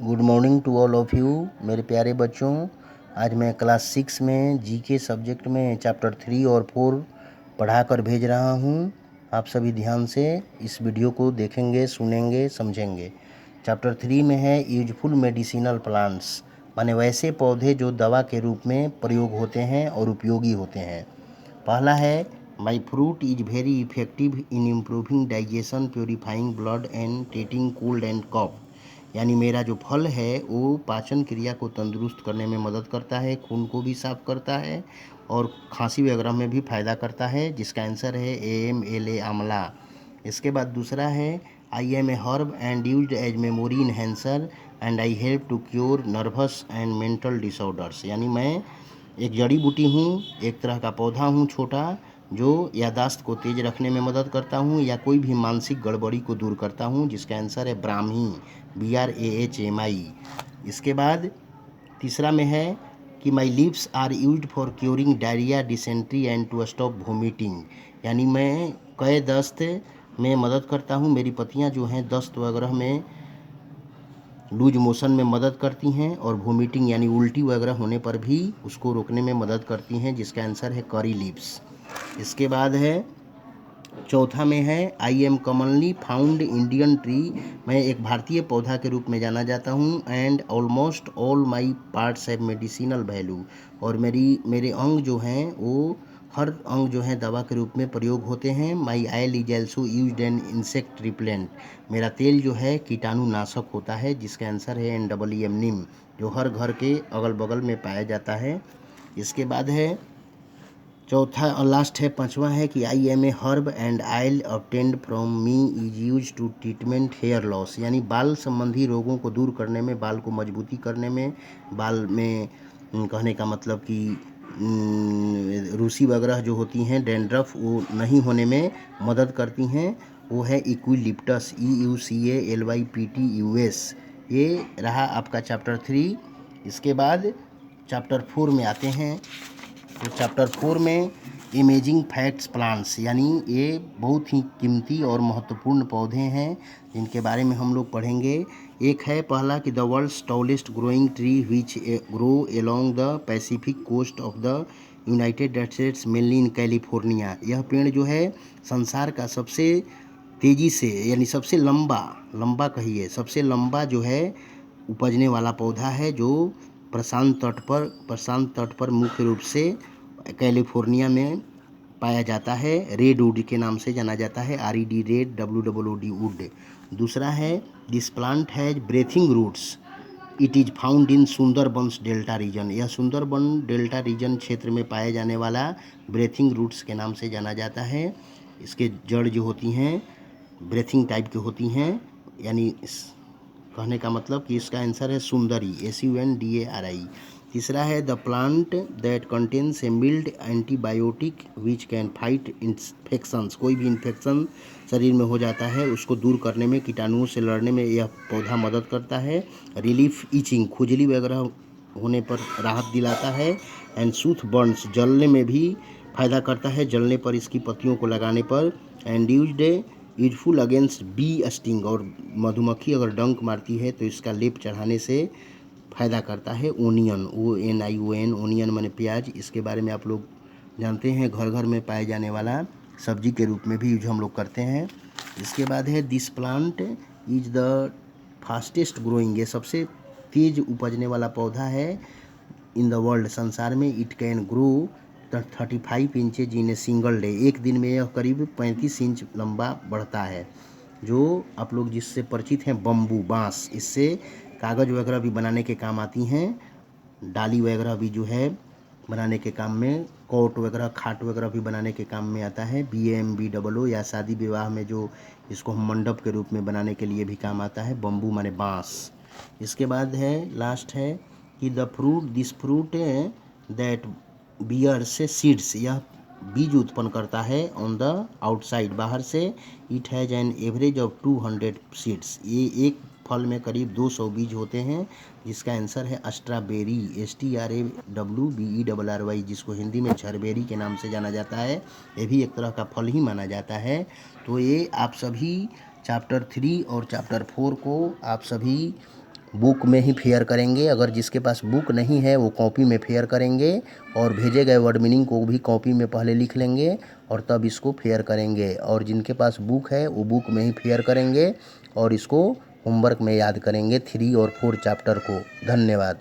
Good morning to all of you मेरे प्यारे बच्चों। आज मैं क्लास 6 में जीके सब्जेक्ट में चैप्टर 3 और 4 पढ़ा कर भेज रहा हूँ। आप सभी ध्यान से इस वीडियो को देखेंगे, सुनेंगे, समझेंगे। चैप्टर 3 में है यूजफुल मेडिसिनल प्लांट्स, माने वैसे पौधे जो दवा के रूप में प्रयोग होते हैं और उपयोगी होते हैं। पहला है my fruit is very effective in improving digestion, purifying blood and treating cold and cough. यानी मेरा जो फल है वो पाचन क्रिया को तंदुरुस्त करने में मदद करता है, खून को भी साफ करता है और खांसी वगैरह में भी फ़ायदा करता है, जिसका आंसर है AMLA आंवला। इसके बाद दूसरा है I am a herb and used as memory enhancer and I help to cure nervous and mental disorders. यानी मैं एक जड़ी बूटी हूँ, एक तरह का पौधा हूँ छोटा, जो यादाश्त को तेज रखने में मदद करता हूँ या कोई भी मानसिक गड़बड़ी को दूर करता हूँ, जिसका आंसर है ब्राह्मी, BRAHMI। इसके बाद तीसरा में है कि my leaves are used for curing diarrhoea, dysentery and to stop vomiting. यानी मैं कई दस्त में मदद करता हूँ, मेरी पत्तियाँ जो हैं दस्त वगैरह में लूज मोशन में मदद करती हैं और वोमिटिंग यानी उल्टी वगैरह होने पर भी उसको रोकने में मदद करती हैं, जिसका आंसर है करी लीव्स। इसके बाद है चौथा में है I M commonly found Indian tree. मैं एक भारतीय पौधा के रूप में जाना जाता हूँ and almost all my parts have medicinal value. और मेरे अंग जो हैं वो हर अंग जो है दवा के रूप में प्रयोग होते हैं। My oil is also used an insect repellent. मेरा तेल जो है कीटाणुनाशक होता है, जिसका आंसर है NEEM नीम, जो हर घर के अगल बगल में पाया जाता है। इसके बाद है चौथा और लास्ट है पांचवा है कि I am a herb and oil obtained from me is use to treatment hair loss. यानी बाल संबंधी रोगों को दूर करने में, बाल को मजबूती करने में, बाल में कहने का मतलब कि रूसी वगैरह जो होती हैं, डैंड्रफ, वो नहीं होने में मदद करती हैं। वो है यूकेलिप्टस, EUCALYPTUS। ये रहा आपका चैप्टर 3। इसके बाद चैप्टर 4 में आते हैं। तो चैप्टर 4 में इमेजिंग फैक्ट्स प्लांट्स, यानी ये बहुत ही कीमती और महत्वपूर्ण पौधे हैं जिनके बारे में हम लोग पढ़ेंगे। एक है पहला कि the world's tallest growing tree which grow along the Pacific coast of the United States mainly in California. यह पेड़ जो है संसार का सबसे तेज़ी से यानी सबसे लंबा कहिए, सबसे लंबा जो है उपजने वाला पौधा है, जो प्रशांत तट पर मुख्य रूप से कैलिफोर्निया में पाया जाता है। रेड वुड के नाम से जाना जाता है, RED रेड, WOOD वुड। दूसरा है this plant has breathing roots, it is found in Sundarbans delta region. यह सुंदरबन डेल्टा रीजन क्षेत्र में पाए जाने वाला ब्रेथिंग रूट्स के नाम से जाना जाता है। इसके जड़ जो होती हैं ब्रेथिंग टाइप की होती हैं, यानी कहने का मतलब कि इसका आंसर है सुंदरी, SUNDARI। तीसरा है the plant that contains a mild antibiotic which can fight infections. कोई भी इन्फेक्शन शरीर में हो जाता है उसको दूर करने में, कीटाणुओं से लड़ने में यह पौधा मदद करता है। रिलीफ ईचिंग, खुजली वगैरह होने पर राहत दिलाता है। एंड सूथ बर्न्स, जलने में भी फायदा करता है, जलने पर इसकी पत्तियों को लगाने पर। And useful against bee sting, और मधुमक्खी अगर डंक मारती है तो इसका लेप चढ़ाने से फ़ायदा करता है। ओनियन, ONION, ओनियन माने प्याज, इसके बारे में आप लोग जानते हैं, घर घर में पाए जाने वाला सब्जी के रूप में भी यूज हम लोग करते हैं। इसके बाद है this plant is the fastest growing, ये सबसे तेज उपजने वाला पौधा है इन द वर्ल्ड, संसार में। It can grow 35 inches in a single day, एक दिन में यह करीब 35 इंच लंबा बढ़ता है। जो आप लोग जिससे परिचित हैं, बम्बू, बांस, इससे कागज़ वगैरह भी बनाने के काम आती हैं। डाली वगैरह भी जो है बनाने के काम में, कोट वगैरह, खाट वगैरह भी बनाने के काम में आता है, BAMBOO, या शादी विवाह में जो इसको हम मंडप के रूप में बनाने के लिए भी काम आता है। बम्बू माने बांस। इसके बाद है लास्ट है कि दिस फ्रूट दैट बियर से सीड्स, यह बीज उत्पन्न करता है ऑन द आउटसाइड, बाहर से। It has an average of 200 seeds, ये एक फल में करीब 200 बीज होते हैं, जिसका आंसर है स्ट्रॉबेरी, STRAWBERRY, जिसको हिंदी में झरबेरी के नाम से जाना जाता है। ये भी एक तरह का फल ही माना जाता है। तो ये आप सभी चैप्टर 3 और चैप्टर 4 को आप सभी बुक में ही फेयर करेंगे। अगर जिसके पास बुक नहीं है वो कॉपी में फेयर करेंगे और भेजे गए वर्ड मीनिंग को भी कॉपी में पहले लिख लेंगे और तब इसको फेयर करेंगे। और जिनके पास बुक है वो बुक में ही फेयर करेंगे और इसको होमवर्क में याद करेंगे 3 और 4 चैप्टर को। धन्यवाद।